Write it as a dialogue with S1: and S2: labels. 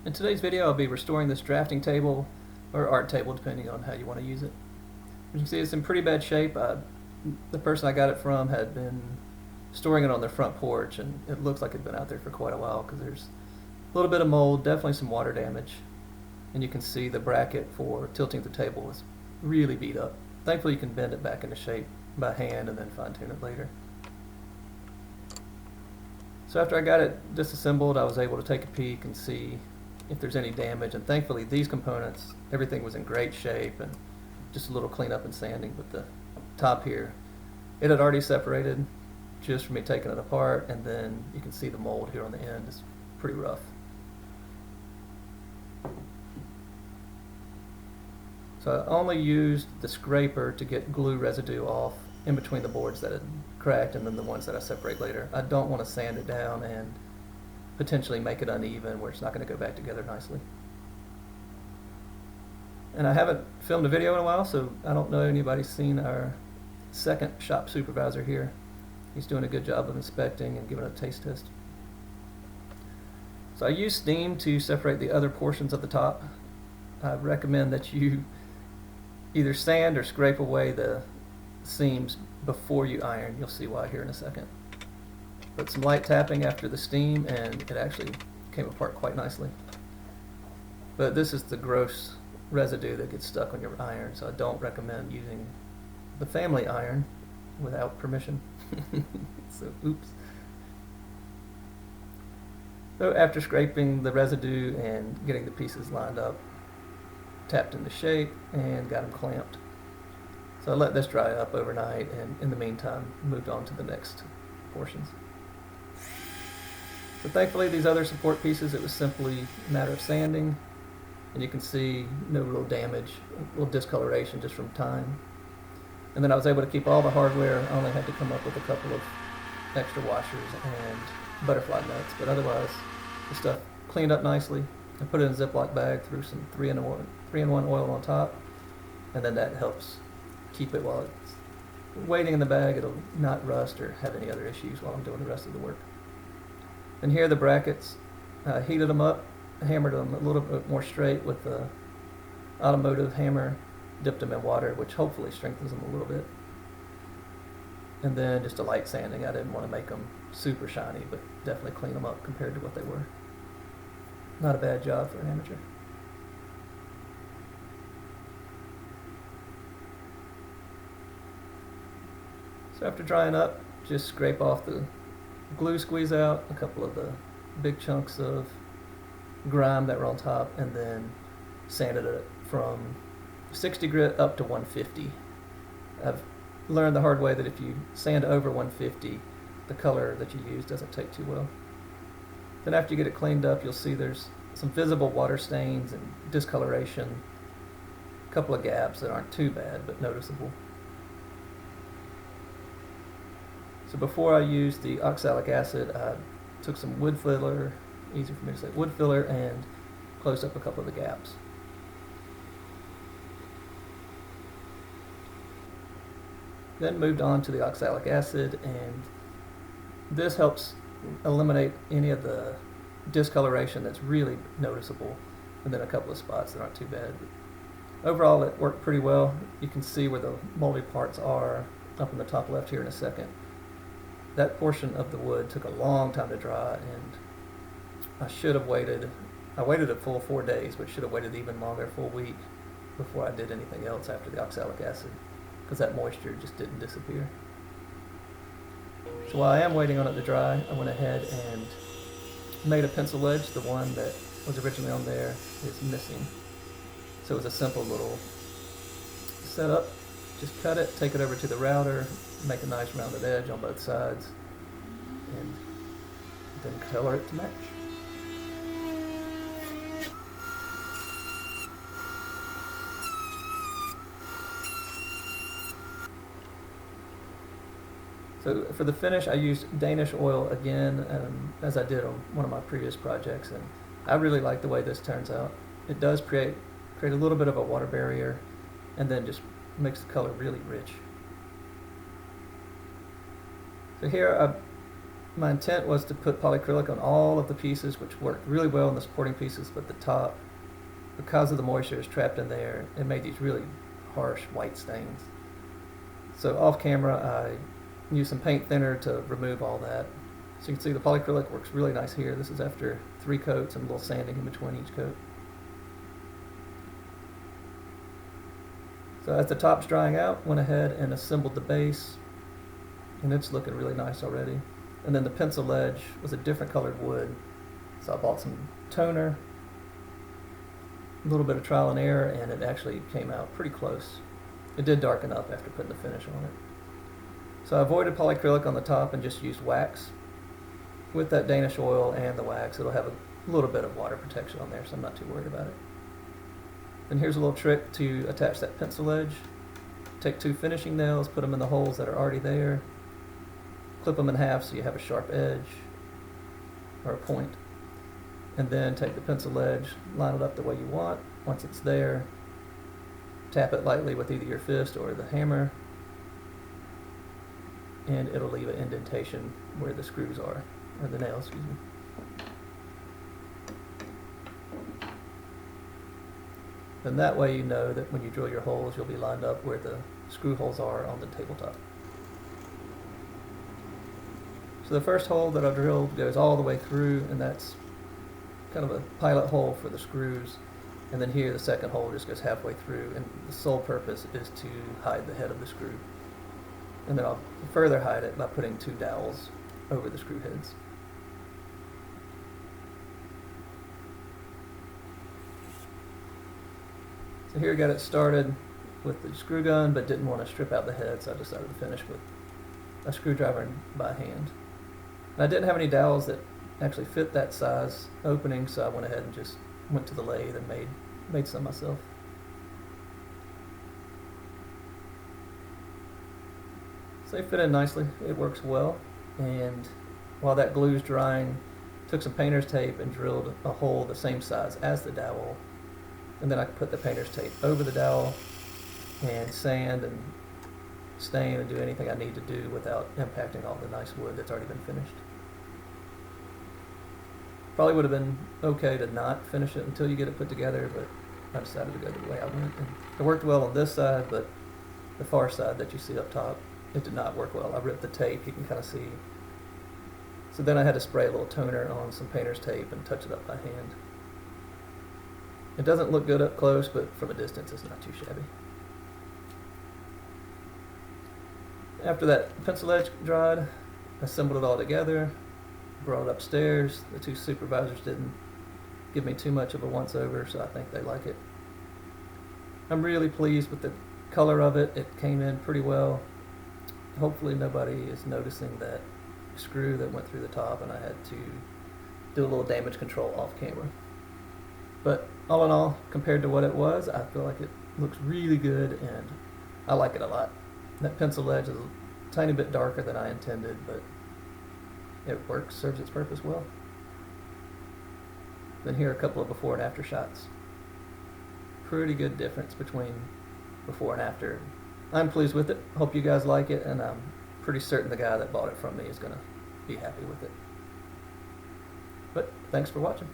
S1: In today's video, I'll be restoring this drafting table, or art table depending on how you want to use it. As you can see, it's in pretty bad shape. The person I got it from had been storing it on their front porch, and it looks like it had been out there for quite a while because there's a little bit of mold, definitely some water damage, and you can see the bracket for tilting the table is really beat up. Thankfully you can bend it back into shape by hand and then fine tune it later. So after I got it disassembled, I was able to take a peek and see if there's any damage, and thankfully these components, everything was in great shape and just a little cleanup and sanding, but the top here, it had already separated just from me taking it apart, and then you can see the mold here on the end is pretty rough. So I only used the scraper to get glue residue off in between the boards that had cracked and then the ones that I separate later. I don't want to sand it down and potentially make it uneven where it's not going to go back together nicely. And I haven't filmed a video in a while, so I don't know if anybody's seen our second shop supervisor here. He's doing a good job of inspecting and giving it a taste test. So I use steam to separate the other portions of the top. I recommend that you either sand or scrape away the seams before you iron. You'll see why here in a second. But some light tapping after the steam and it actually came apart quite nicely. But this is the gross residue that gets stuck on your iron, so I don't recommend using the family iron without permission. So oops. So after scraping the residue and getting the pieces lined up, tapped into shape and got them clamped. So I let this dry up overnight, and in the meantime moved on to the next portions. So thankfully these other support pieces, it was simply a matter of sanding, and you can see no real damage, a little discoloration just from time. And then I was able to keep all the hardware. I only had to come up with a couple of extra washers and butterfly nuts, but otherwise the stuff cleaned up nicely. I put it in a Ziploc bag, threw some 3-in-1 oil on top, and then that helps keep it while it's waiting in the bag. It'll not rust or have any other issues while I'm doing the rest of the work. And here are the brackets. I heated them up, hammered them a little bit more straight with the automotive hammer, dipped them in water, which hopefully strengthens them a little bit. And then just a light sanding. I didn't want to make them super shiny, but definitely clean them up compared to what they were. Not a bad job for an amateur. So after drying up, just scrape off the glue squeeze out, a couple of the big chunks of grime that were on top, and then sanded it from 60 grit up to 150. I've learned the hard way that if you sand over 150, the color that you use doesn't take too well. Then after you get it cleaned up, you'll see there's some visible water stains and discoloration, a couple of gaps that aren't too bad but noticeable. So before I used the oxalic acid, I took some wood filler, easy for me to say, wood filler, and closed up a couple of the gaps. Then moved on to the oxalic acid, and this helps eliminate any of the discoloration that's really noticeable, and then a couple of spots that aren't too bad. But overall it worked pretty well. You can see where the moldy parts are up in the top left here in a second. That portion of the wood took a long time to dry, and I should have waited. I waited a full 4 days, but should have waited even longer, a full week, before I did anything else after the oxalic acid, because that moisture just didn't disappear. So while I am waiting on it to dry, I went ahead and made a pencil edge. The one that was originally on there is missing. So it was a simple little setup. Just cut it, take it over to the router, make a nice rounded edge on both sides, and then color it to match. So for the finish, I used Danish oil again, as I did on one of my previous projects, and I really like the way this turns out. It does create a little bit of a water barrier, and then just makes the color really rich. So here I my intent was to put polyacrylic on all of the pieces, which worked really well on the supporting pieces, but the top, because of the moisture is trapped in there, it made these really harsh white stains. So off camera, I used some paint thinner to remove all that. So you can see the polyacrylic works really nice here. This is after 3 coats and a little sanding in between each coat. So as the top's drying out, went ahead and assembled the base, and it's looking really nice already. And then the pencil ledge was a different colored wood, so I bought some toner, a little bit of trial and error, and it actually came out pretty close. It did darken up after putting the finish on it. So I avoided polyacrylic on the top and just used wax. With that Danish oil and the wax, it'll have a little bit of water protection on there, so I'm not too worried about it. And here's a little trick to attach that pencil edge. Take 2 finishing nails, put them in the holes that are already there, clip them in half so you have a sharp edge or a point, and then take the pencil edge, line it up the way you want. Once it's there, tap it lightly with either your fist or the hammer, and it'll leave an indentation where the screws are, or the nails, excuse me. And that way you know that when you drill your holes, you'll be lined up where the screw holes are on the tabletop. So the first hole that I drilled goes all the way through, and that's kind of a pilot hole for the screws. And then here the second hole just goes halfway through, and the sole purpose is to hide the head of the screw. And then I'll further hide it by putting 2 dowels over the screw heads. So here I got it started with the screw gun, but didn't want to strip out the head, so I decided to finish with a screwdriver by hand. And I didn't have any dowels that actually fit that size opening, so I went ahead and just went to the lathe and made some myself. So they fit in nicely. It works well. And while that glue's drying, took some painter's tape and drilled a hole the same size as the dowel. And then I could put the painter's tape over the dowel and sand and stain and do anything I need to do without impacting all the nice wood that's already been finished. Probably would have been okay to not finish it until you get it put together, but I decided to go the way I went. And it worked well on this side, but the far side that you see up top, it did not work well. I ripped the tape, you can kind of see. So then I had to spray a little toner on some painter's tape and touch it up by hand. It doesn't look good up close, but from a distance it's not too shabby. After that pencil edge dried, I assembled it all together, brought it upstairs. The 2 supervisors didn't give me too much of a once over, so I think they like it. I'm really pleased with the color of it. It came in pretty well. Hopefully nobody is noticing that screw that went through the top, and I had to do a little damage control off camera. But all in all, compared to what it was, I feel like it looks really good, and I like it a lot. That pencil edge is a tiny bit darker than I intended, but it works, serves its purpose well. Then here are a couple of before and after shots. Pretty good difference between before and after. I'm pleased with it. Hope you guys like it, and I'm pretty certain the guy that bought it from me is going to be happy with it. But thanks for watching.